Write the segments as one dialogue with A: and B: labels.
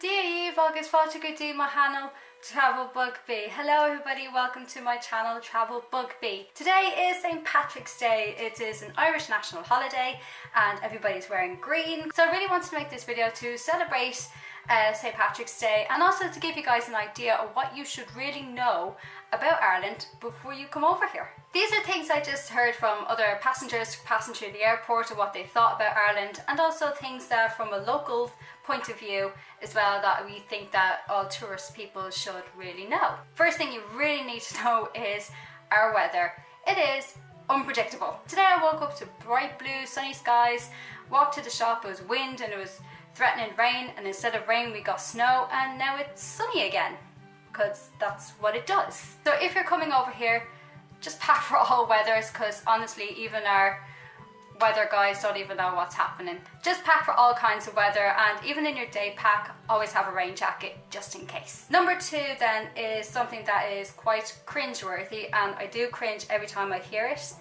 A: Díomh agus fáilte go dtí má hanal Travel Bug Bee. Hello everybody, welcome to my channel Travel Bug Bee. Today is St. Patrick's Day. It is an Irish national holiday and everybody's wearing green. So I really wanted to make this video to celebrate St. Patrick's Day and also to give you guys an idea of what you should really know about Ireland before you come over here. These are things I just heard from other passengers passing through the airport and what they thought about Ireland, and also things that from a local point of view as well that we think that all tourist people should really know. First thing you really need to know is our weather. It is unpredictable. Today I woke up to bright blue sunny skies, walked to the shop, it was wind and it was threatening rain, and instead of rain we got snow, and now it's sunny again because that's what it does. So if you're coming over here, just pack for all weathers, because honestly even our weather guys don't even know what's happening. Just pack for all kinds of weather, and even in your day pack always have a rain jacket just in case. Number two then is something that is quite cringe-worthy, and I do cringe every time I hear it.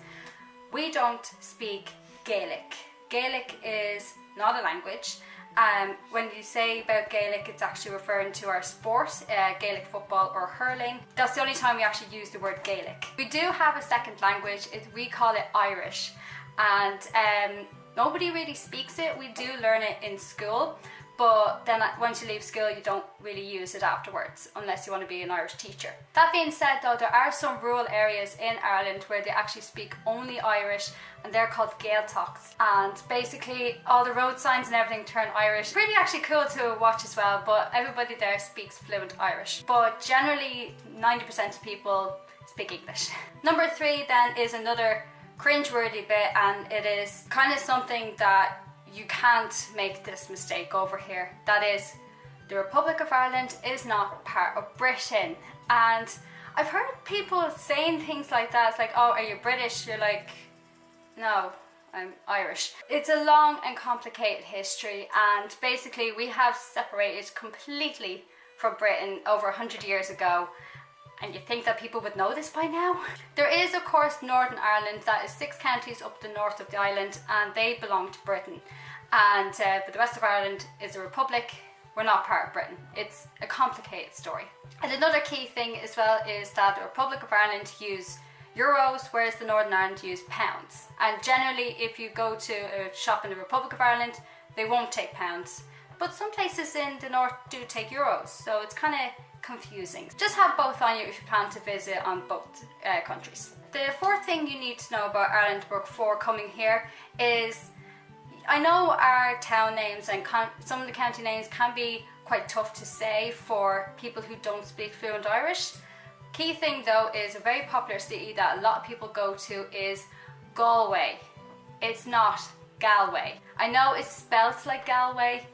A: We don't speak Gaelic. Gaelic is not a language. When you say about Gaelic, it's actually referring to our sport, Gaelic football or hurling. That's the only time we actually use the word Gaelic. We do have a second language, we call it Irish, and nobody really speaks it. We do learn it in school, but then once you leave school you don't really use it afterwards unless you want to be an Irish teacher. That being said though, there are some rural areas in Ireland where they actually speak only Irish, and they're called Gaeltachts, and basically all the road signs and everything turn Irish. Pretty actually cool to watch as well, but everybody there speaks fluent Irish, but generally 90% of people speak English. Number three then is another cringe-worthy bit, and it is kind of something that you can't make this mistake over here. That is, the Republic of Ireland is not part of Britain. And I've heard people saying things like that. It's like, oh, are you British? You're like, no, I'm Irish. It's a long and complicated history, and basically we have separated completely from Britain over 100 years ago. And you think that people would know this by now? There is of course Northern Ireland, that is 6 counties up the north of the island, and they belong to Britain. And but the rest of Ireland is a republic. We're not part of Britain. It's a complicated story. And another key thing as well is that the Republic of Ireland use euros, whereas the Northern Ireland use pounds. And generally if you go to a shop in the Republic of Ireland, they won't take pounds. But some places in the north do take euros, so it's kind of confusing. Just have both on you if you plan to visit on both countries. The fourth thing you need to know about Ireland before coming here is, I know our town names and some of the county names can be quite tough to say for people who don't speak fluent Irish. Key thing though is a very popular city that a lot of people go to is Galway. It's not Galway. I know it's spelt like Galway,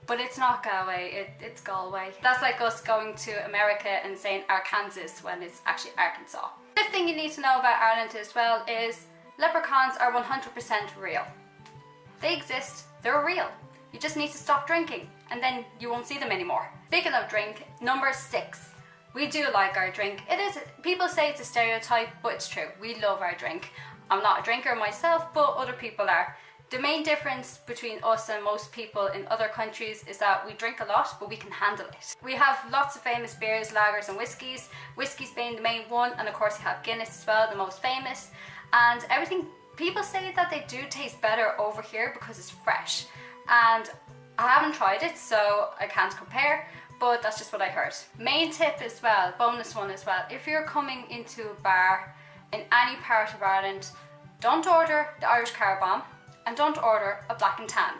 A: but it's not Galway, it's Galway. That's like us going to America and saying Arkansas when it's actually Arkansas. Fifth thing you need to know about Ireland as well is leprechauns are 100% real. They exist, they're real. You just need to stop drinking and then you won't see them anymore. Speaking of drink, number 6. We do like our drink. It is, people say it's a stereotype, but it's true. We love our drink. I'm not a drinker myself, but other people are. The main difference between us and most people in other countries is that we drink a lot, but we can handle it. We have lots of famous beers, lagers and whiskies. Whiskies being the main one, and of course you have Guinness as well, the most famous. And everything, people say that they do taste better over here because it's fresh. And I haven't tried it, so I can't compare, but that's just what I heard. Main tip as well, bonus one as well, if you're coming into a bar in any part of Ireland, don't order the Irish car bomb. And don't order a black and tan.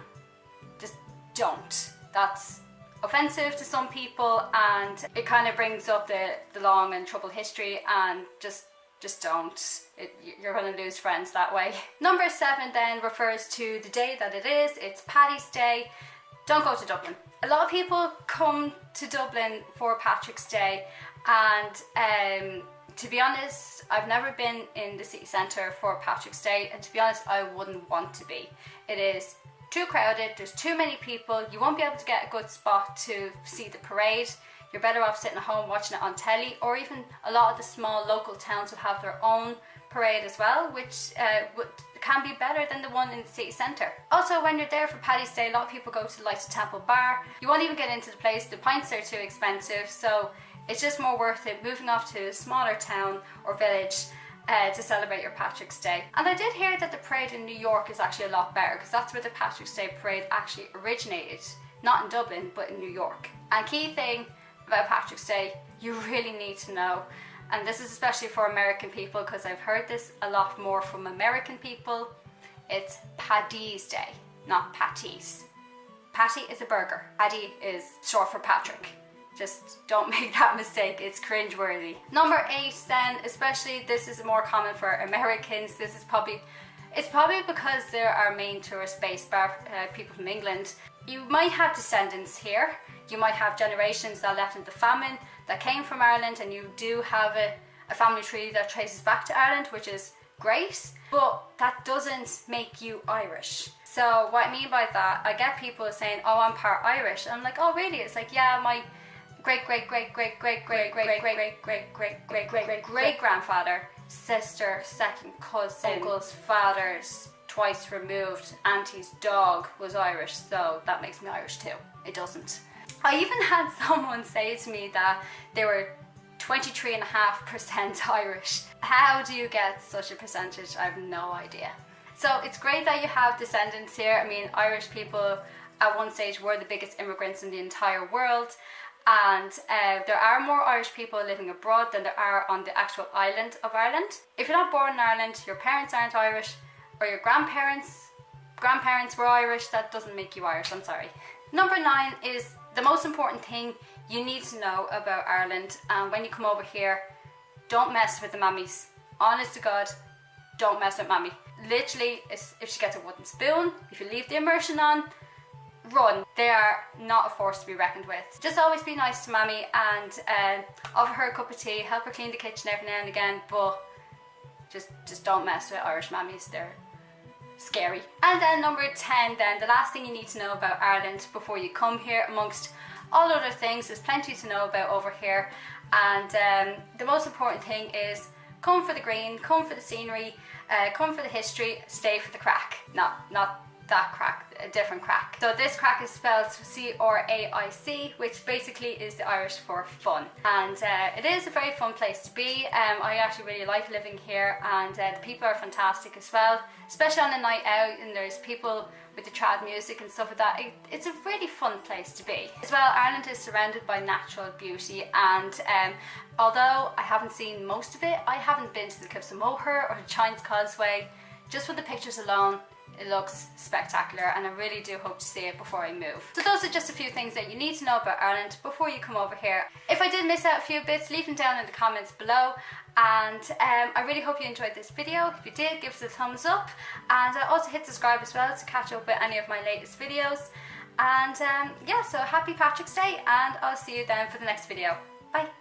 A: Just don't. That's offensive to some people, and it kind of brings up the long and troubled history, and just don't. You're going to lose friends that way. Number 7 then refers to the day that it is. It's Paddy's Day. Don't go to Dublin. A lot of people come to Dublin for Patrick's Day, and to be honest, I've never been in the city centre for Patrick's Day, and to be honest, I wouldn't want to be. It is too crowded, there's too many people, you won't be able to get a good spot to see the parade. You're better off sitting at home watching it on telly, or even a lot of the small local towns will have their own parade as well, which can be better than the one in the city centre. Also, when you're there for Paddy's Day, a lot of people go to like the Temple Bar. You won't even get into the place, the pints are too expensive, so it's just more worth it moving off to a smaller town or village to celebrate your Patrick's Day. And I did hear that the parade in New York is actually a lot better, because that's where the Patrick's Day parade actually originated. Not in Dublin, but in New York. And key thing about Patrick's Day you really need to know, and this is especially for American people, because I've heard this a lot more from American people, it's PADDY'S Day, not Patty's. Patty is a burger. Paddy is short for Patrick. Just don't make that mistake, it's cringeworthy. Number 8 then, especially this is more common for Americans, it's probably because they're our main tourist base, people from England. You might have descendants here, you might have generations that left in the famine that came from Ireland, and you do have a family tree that traces back to Ireland, which is great, but that doesn't make you Irish. So what I mean by that, I get people saying, oh, I'm part Irish. And I'm like, oh really? It's like, yeah, my great grandfather, sister, second cousin, uncle's father's twice removed auntie's dog was Irish, so that makes me Irish too. It doesn't. I even had someone say to me that they were 23.5% Irish. How do you get such a percentage? I have no idea. So it's great that you have descendants here. I mean, Irish people at one stage were the biggest immigrants in the entire world, and there are more Irish people living abroad than there are on the actual island of Ireland. If you're not born in Ireland, your parents aren't Irish, or your grandparents were Irish, that doesn't make you Irish, I'm sorry. Number 9 is the most important thing you need to know about Ireland, and when you come over here, don't mess with the mammies. Honest to God, don't mess with mammy. Literally, if she gets a wooden spoon, if you leave the immersion on, run. They are not a force to be reckoned with. Just always be nice to mammy and offer her a cup of tea, help her clean the kitchen every now and again, but just don't mess with Irish mammies. They're scary. And then number 10 then, the last thing you need to know about Ireland before you come here, amongst all other things, there's plenty to know about over here, and the most important thing is come for the green, come for the scenery, come for the history, stay for the crack. Not that crack, a different crack. So this crack is spelled C-R-A-I-C, which basically is the Irish for fun. And it is a very fun place to be. I actually really like living here, and the people are fantastic as well, especially on a night out, and there's people with the trad music and stuff like that. It's a really fun place to be. As well, Ireland is surrounded by natural beauty, and although I haven't seen most of it, I haven't been to the Cliffs of Moher or the Chines Causeway. Just with the pictures alone, it looks spectacular, and I really do hope to see it before I move. So those are just a few things that you need to know about Ireland before you come over here. If I did miss out a few bits, leave them down in the comments below, and I really hope you enjoyed this video. If you did, give us a thumbs up, and also hit subscribe as well to catch up with any of my latest videos. And yeah, so happy Patrick's Day, and I'll see you then for the next video. Bye!